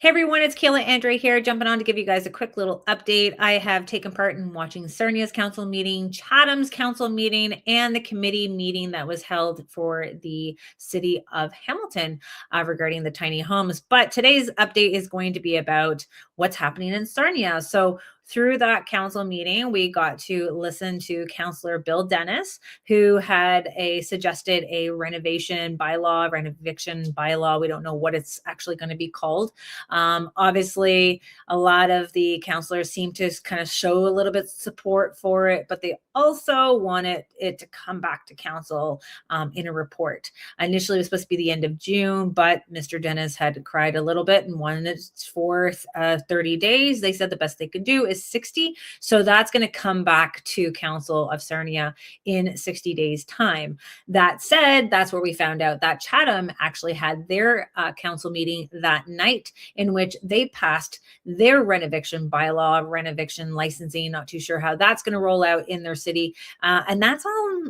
Hey everyone, it's Kayla Andre here, jumping on to give you guys a quick little update. I have taken part in watching Sarnia's council meeting, Chatham's council meeting, and the committee meeting that was held for the city of Hamilton regarding the tiny homes. But today's update is going to be about what's happening in Sarnia. So through that council meeting, we got to listen to Councillor Bill Dennis, who had suggested a renovation bylaw, renovation bylaw. We don't know what it's actually going to be called. Obviously, a lot of the councillors seem to kind of show a little bit of support for it, but they also wanted it to come back to council in a report. Initially, it was supposed to be the end of June, but Mr. Dennis had cried a little bit and wanted it for 30 days. They said the best they could do is 60. So that's going to come back to Council of Sarnia in 60 days time. That said, that's where we found out that Chatham actually had their council meeting that night, in which they passed their renovation bylaw, renovation licensing. Not too sure how that's going to roll out in their city. And that's all,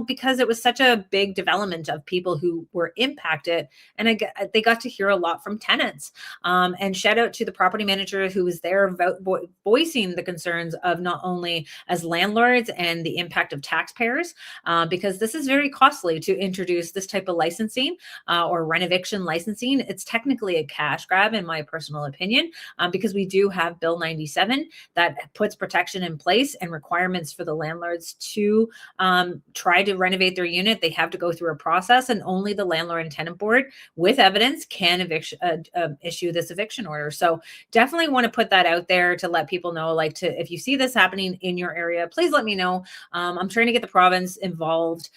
because it was such a big development of people who were impacted. And they got to hear a lot from tenants. And shout out to the property manager who was there voicing the concerns of not only as landlords and the impact of taxpayers, because this is very costly to introduce this type of licensing or renovation licensing. It's technically a cash grab, in my personal opinion, because we do have Bill 97 that puts protection in place and requirements for the landlords to try to renovate their unit. They have to go through a process, and only the landlord and tenant board with evidence can issue this eviction order. So definitely want to put that out there to let people know, if you see this happening in your area, please let me know. I'm trying to get the province involved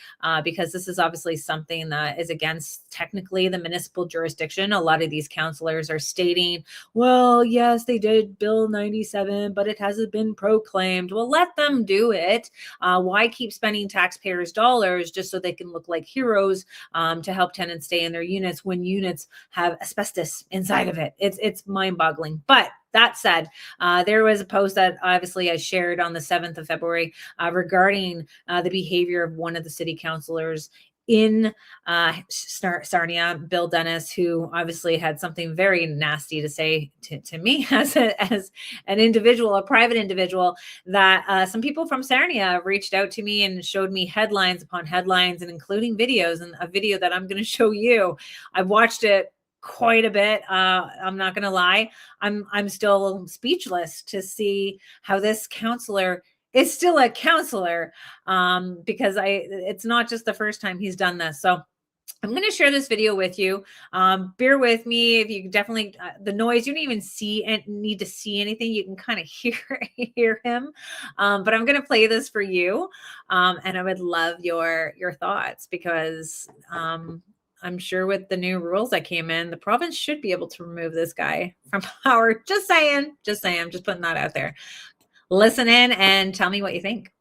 because this is obviously something that is against technically the municipal jurisdiction. A lot of these councillors are stating, well, yes, they did Bill 97, but it hasn't been proclaimed. Well, let them do it. Why keep spending taxpayers' dollars just so they can look like heroes to help tenants stay in their units when units have asbestos inside of it? It's mind-boggling. But that said, there was a post that obviously I shared on the 7th of February regarding the behavior of one of the city councillors in Sarnia, Bill Dennis, who obviously had something very nasty to say to me as an individual, a private individual, that some people from Sarnia reached out to me and showed me headlines upon headlines, and including videos, and a video that I'm going to show you. I've watched it quite a bit. I'm not going to lie. I'm still speechless to see how this councillor is still a councillor, because it's not just the first time he's done this. So I'm going to share this video with you. Bear with me. If you definitely, the noise, you don't even need to see anything. You can kind of hear him. But I'm going to play this for you. And I would love your thoughts, because I'm sure with the new rules that came in, the province should be able to remove this guy from power. Just saying, just putting that out there. Listen in and tell me what you think.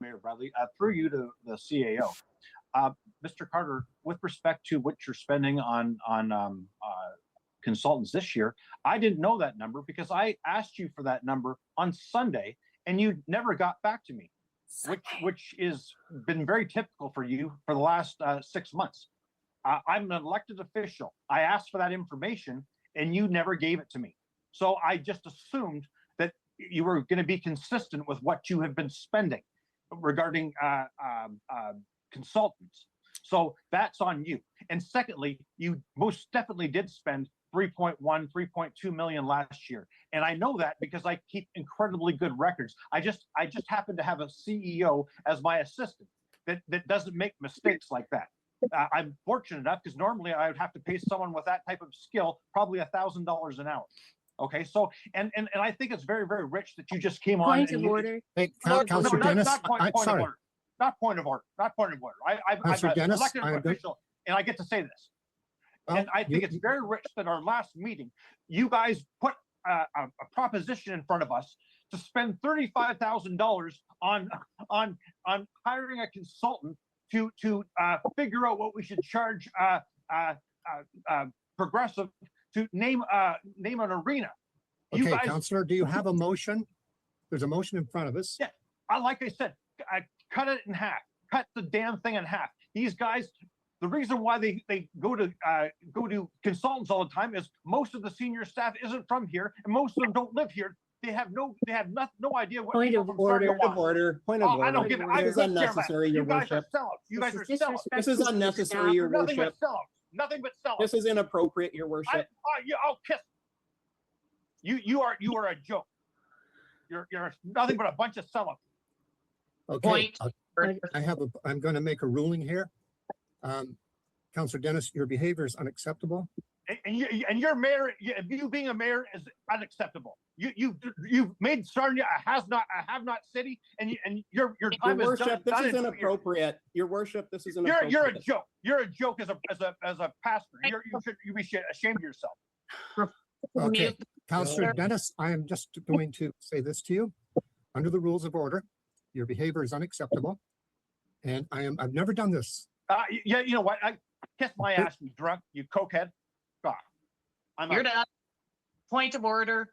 Mayor Bradley, through you to the CAO. Mr. Carter, with respect to what you're spending on consultants this year, I didn't know that number because I asked you for that number on Sunday and you never got back to me, which is been very typical for you for the last 6 months. I'm an elected official. I asked for that information and you never gave it to me. So I just assumed that you were going to be consistent with what you have been spending regarding consultants. So that's on you. And secondly, you most definitely did spend 3.1, 3.2 million last year. And I know that because I keep incredibly good records. I just happen to have a CEO as my assistant that doesn't make mistakes like that. I'm fortunate enough because normally I would have to pay someone with that type of skill probably $1,000 an hour. Okay, so and I think it's very, very rich that you just came on. Point of order. Hey, Councillor Dennis, sorry. Not point of order. Not point of order. I'm an elected official, and I get to say this. Well, and I think it's very rich that our last meeting, you guys put a proposition in front of us to spend $35,000 on hiring a consultant to figure out what we should charge Progressive to name an arena. Okay, guys, Councillor, do you have a motion? There's a motion in front of us. Yeah, like I said, cut it in half. Cut the damn thing in half. These guys The reason why they go to consultants all the time is most of the senior staff isn't from here, and most of them don't live here. They have no idea what Point people of from Sarnia order. want. Point of I don't order. give it. I This is couldn't care less. unnecessary, your You guys are worship. sellouts. You guys This are is sellouts. disrespectful. This is to the unnecessary, staff. your Nothing but worship. sellouts. Nothing but sellouts. This is inappropriate, your worship. I'll kiss. You are a joke. You're nothing but a bunch of sellouts. Okay, Point. I'm going to make a ruling here. Councillor Dennis, your behavior is unacceptable. And your mayor, you being a mayor is unacceptable. You've made Sarnia a have not city, and your time Your is worship, done this is in 2 years. inappropriate. Your worship, this is inappropriate. You're a joke. You're a joke as a pastor. You be ashamed of yourself. Okay, Councillor Dennis, I am just going to say this to you. Under the rules of order, your behavior is unacceptable. And I've never done this. Yeah, you know what? I kiss my ass, you drunk, you cokehead. God, You're done. Point of order.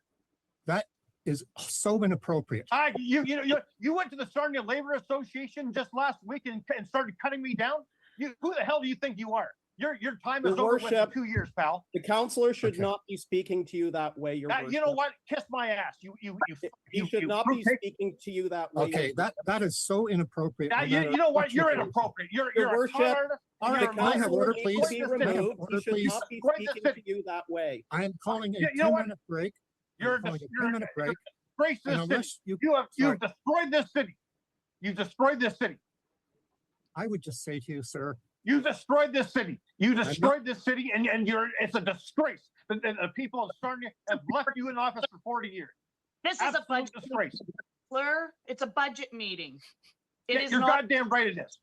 That is so inappropriate. You went to the Sarnia Labor Association just last week and started cutting me down. Who the hell do you think you are? Your time is Your over with in worship, 2 years, pal. The councillor should Okay. not be speaking to you that way, your worship. You know what? Kiss my ass. He should not be speaking to you that way. Okay, that is so inappropriate. no matter You know what? You're you do. inappropriate. You're Your a worship, con artist. All right, You're a can I have monster. order, needs please? to be Destroy this city. removed. He Order, should please. not be Destroy this speaking to city. you that way. I am calling a You know what? 10-minute break. You're I'm calling a you're 10-minute break. disgrace to And this city. unless you, You've destroyed this city. You've destroyed this city. I would just say to you, sir, You destroyed this city. You not- destroyed this city, and it's a disgrace. The people of Sarnia have left you in office for 40 years. This is a Absolute budget. disgrace. Counselor, it's a budget meeting. It Yeah, is you're not, goddamn right it is.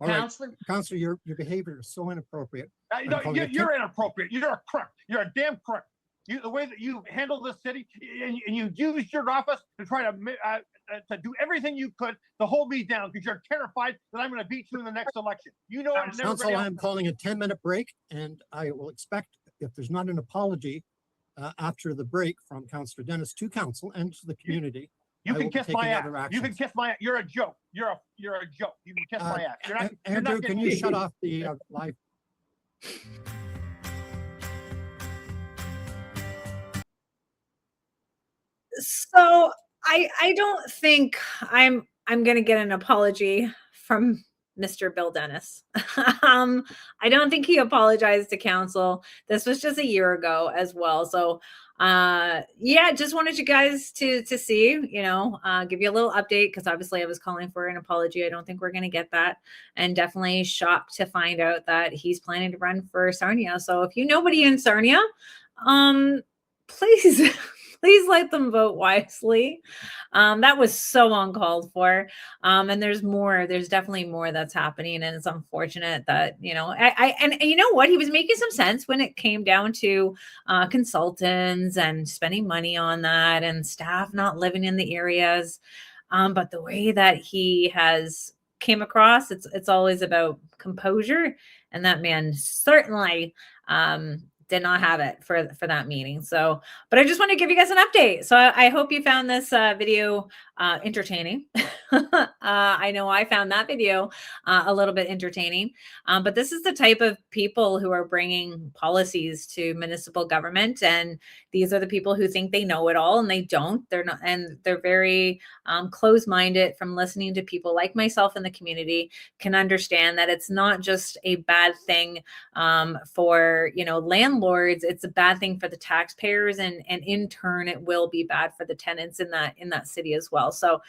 all right, Counselor. Councillor, your behavior is so inappropriate. No, calling it you're inappropriate. You're a crook. You're a damn crook. The way that you handle this city, and you used your office to try to do everything you could to hold me down because you're terrified that I'm going to beat you in the next election. You know it. and Council, everybody I'm calling a 10-minute break, and I will expect, if there's not an apology after the break from Councillor Dennis to council and to the community, You I can will be kiss my taking ass. other You can actions. kiss my. You're a joke. You're a joke. You can kiss my ass. You're not Andrew, getting can you paid. shut off the live? So I don't think I'm going to get an apology from Mr. Bill Dennis. I don't think he apologized to council. This was just a year ago as well. So yeah, just wanted you guys to see, give you a little update, because obviously I was calling for an apology. I don't think we're going to get that, and definitely shocked to find out that he's planning to run for Sarnia. So if you know anybody in Sarnia, please please let them vote wisely. That was so uncalled for. And there's definitely more that's happening. And it's unfortunate that, and you know what? He was making some sense when it came down to consultants and spending money on that and staff not living in the areas. But the way that he has came across, it's always about composure. And that man certainly did not have it for that meeting. So, but I just want to give you guys an update. So I hope you found this video entertaining. I know I found that video a little bit entertaining, but this is the type of people who are bringing policies to municipal government. And these are the people who think they know it all, and they don't. They're not, and they're very closed-minded. From listening to people like myself in the community, can understand that it's not just a bad thing for landlords. It's a bad thing for the taxpayers, and in turn it will be bad for the tenants in that city as well. So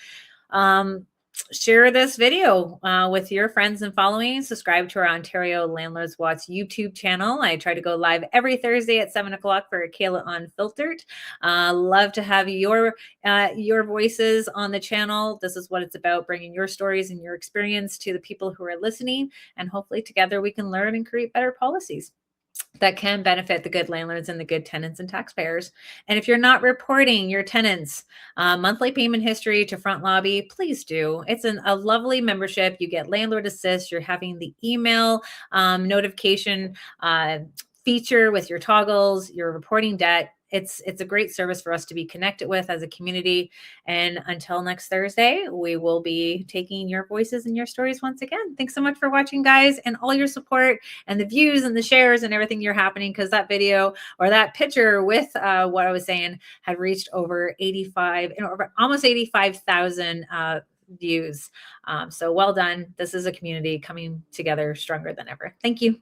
share this video with your friends and following. Subscribe to our Ontario Landlords Watch YouTube channel. I try to go live every Thursday at 7 o'clock for Kayla Unfiltered. Love to have your voices on the channel. This is what it's about, bringing your stories and your experience to the people who are listening, and hopefully together we can learn and create better policies that can benefit the good landlords and the good tenants and taxpayers. And if you're not reporting your tenants' monthly payment history to Front Lobby, please do. It's a lovely membership. You get Landlord Assist. You're having the email notification feature with your toggles. You're reporting debt. it's a great service for us to be connected with as a community. And until next Thursday, we will be taking your voices and your stories once again. Thanks so much for watching, guys, and all your support and the views and the shares and everything you're happening, because that video or that picture with what I was saying had reached over 85 and over almost 85,000 views. So well done. This is a community coming together stronger than ever. Thank you.